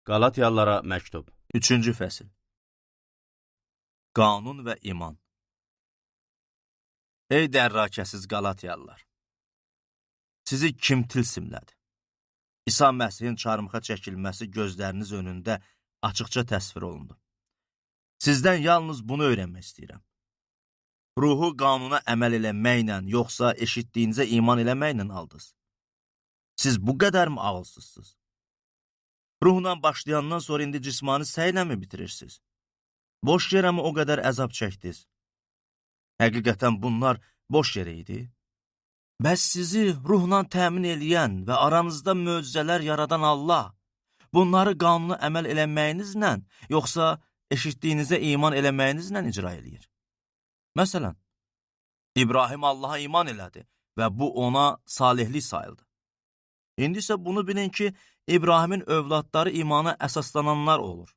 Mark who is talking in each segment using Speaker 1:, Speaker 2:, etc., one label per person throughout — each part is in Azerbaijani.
Speaker 1: Qalatyalılara məktub.
Speaker 2: 3-cü fəsil. Qanun və iman. Ey dərrakəsiz Qalatyalılar! Sizi kim tilsimlədi? İsa Məsihin çarmıxa çəkilməsi gözləriniz önündə açıqca təsvir olundu. Sizdən yalnız bunu öyrənmək istəyirəm. Ruhu qanuna əməl eləməklə, yoxsa eşitdiyinizə iman eləməklə aldınız? Siz bu qədər mi ağılsızsınız? Ruhla başlayandan sonra indi cismani səylə mi bitirirsiniz? Boş yerə mi o qədər əzab çəkdiniz? Həqiqətən bunlar boş yerə idi? Bəs sizi ruhla təmin eləyən və aranızda möcüzələr yaradan Allah, bunları qanuna əməl eləməyinizlə, yoxsa eşitdiyinizə iman eləməyinizlə icra eləyir? Məsələn, İbrahim Allaha iman elədi və bu ona salihlik sayıldı. İndi isə bunu bilin ki, İbrahimin övladları imana əsaslananlar olur.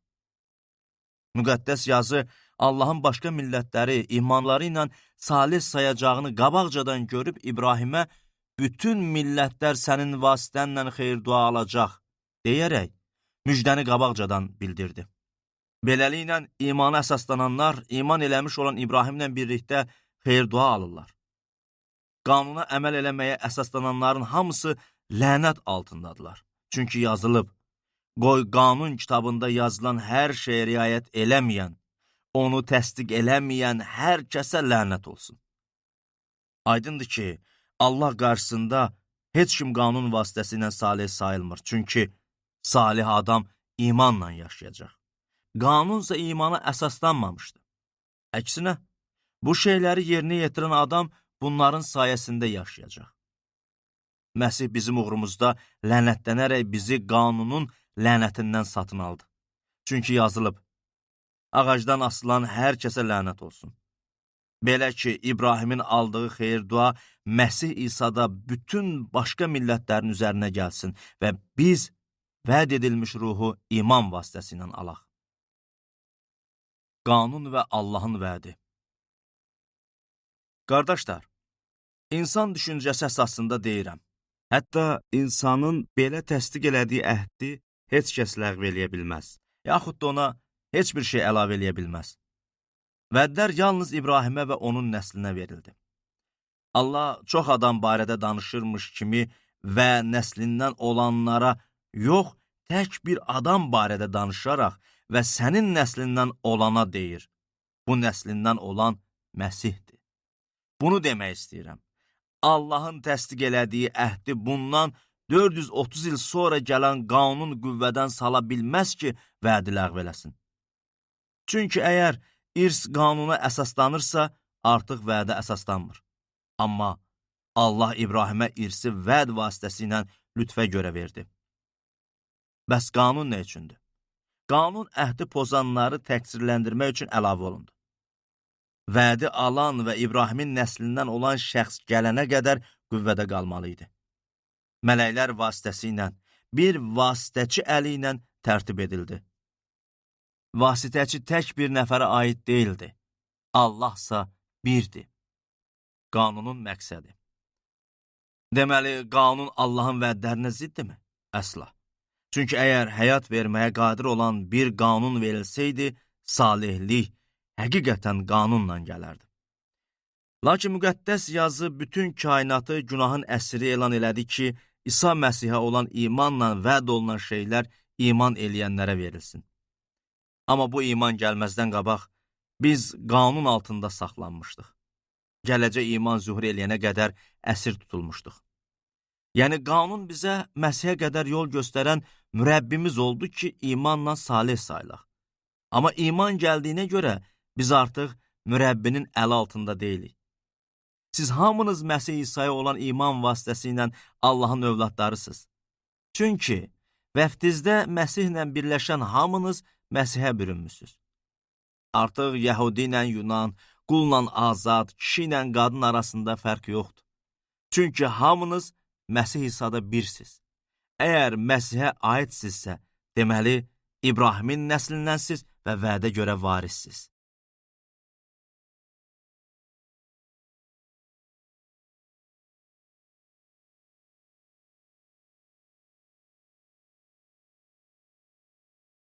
Speaker 2: Müqəddəs yazı Allahın başqa millətləri imanları ilə salih sayacağını qabaqcadan görüb İbrahimə bütün millətlər sənin vasitənlə xeyir-dua alacaq deyərək müjdəni qabaqcadan bildirdi. Beləliklə imana əsaslananlar iman eləmiş olan İbrahimlə birlikdə xeyir-dua alırlar. Qanuna əməl eləməyə əsaslananların hamısı lənət altındadılar. Çünki yazılıb, qoy qanun kitabında yazılan hər şeyə riayət eləməyən, onu təsdiq eləməyən hər kəsə lənət olsun. Aydındır ki, Allah qarşısında heç kim qanun vasitəsilə salih sayılmır. Çünki salih adam imanla yaşayacaq. Qanunsa imana əsaslanmamışdı. Əksinə, bu şeyləri yerinə yetirən adam bunların sayəsində yaşayacaq. Məsih bizim uğrumuzda lənətlənərək bizi qanunun lənətindən satın aldı. Çünki yazılıb, ağacdan asılan hər kəsə lənət olsun. Belə ki, İbrahimin aldığı xeyir-dua Məsih İsa'da bütün başqa millətlərin üzərinə gəlsin və biz vəd edilmiş ruhu iman vasitəsilə alaq. Qanun və Allahın vədi. Qardaşlar, insan düşüncəsi əsasında deyirəm. Hətta insanın belə təsdiq elədiyi əhdi heç kəs ləğv eləyə bilməz, yaxud da ona heç bir şey əlavə eləyə bilməz. Vədlər yalnız İbrahimə və onun nəslinə verildi. Allah çox adam barədə danışırmış kimi və nəslindən olanlara yox, tək bir adam barədə danışaraq və sənin nəslindən olana deyir. Bu nəslindən olan Məsihdir. Bunu demək istəyirəm. Allahın təsdiq elədiyi əhdi bundan 430 il sonra gələn qanun qüvvədən sala bilməz ki, vədi ləğv eləsin. Çünki əgər irs qanuna əsaslanırsa, artıq vədə əsaslanmır. Amma Allah İbrahimə irsi vəd vasitəsilə lütfə görə verdi. Bəs qanun nə üçündür? Qanun əhdi pozanları təqsirləndirmək üçün əlavə olundu. Vədi alan və İbrahimin nəslindən olan şəxs gələnə qədər qüvvədə qalmalı idi. Mələklər vasitəsilə, bir vasitəçi əli ilə tərtib edildi. Vasitəçi tək bir nəfərə aid deyildi. Allahsa birdir. Qanunun məqsədi. Deməli, qanun Allahın vədlərinə ziddirmi? Əsla. Çünki əgər həyat verməyə qadir olan bir qanun verilsəydi, salihlik həqiqətən qanunla gələrdi. Lakin müqəddəs yazı bütün kainatı günahın əsiri elan elədi ki, İsa Məsihə olan imanla vəd olunan şeylər iman eləyənlərə verilsin. Amma bu iman gəlməzdən qabaq, biz qanun altında saxlanmışdıq. Gələcək iman zühur eləyənə qədər əsir tutulmuşduq. Yəni, qanun bizə Məsihə qədər yol göstərən mürəbbimiz oldu ki, imanla salih sayılaq. Amma iman gəldiyinə görə, biz artıq mürəbbinin əli altında deyilik. Siz hamınız Məsih İsa'ya olan iman vasitəsilə Allahın övladlarısınız. Çünki vəftizdə Məsihlə birləşən hamınız Məsihə bürünmüsünüz. Artıq Yəhudi ilə Yunan, qulla azad, kişi ilə qadın arasında fərq yoxdur. Çünki hamınız Məsih İsa'da birsiniz. Əgər Məsihə aidsinizsə, deməli, İbrahimin nəslindənsiz və vədə görə varissiniz.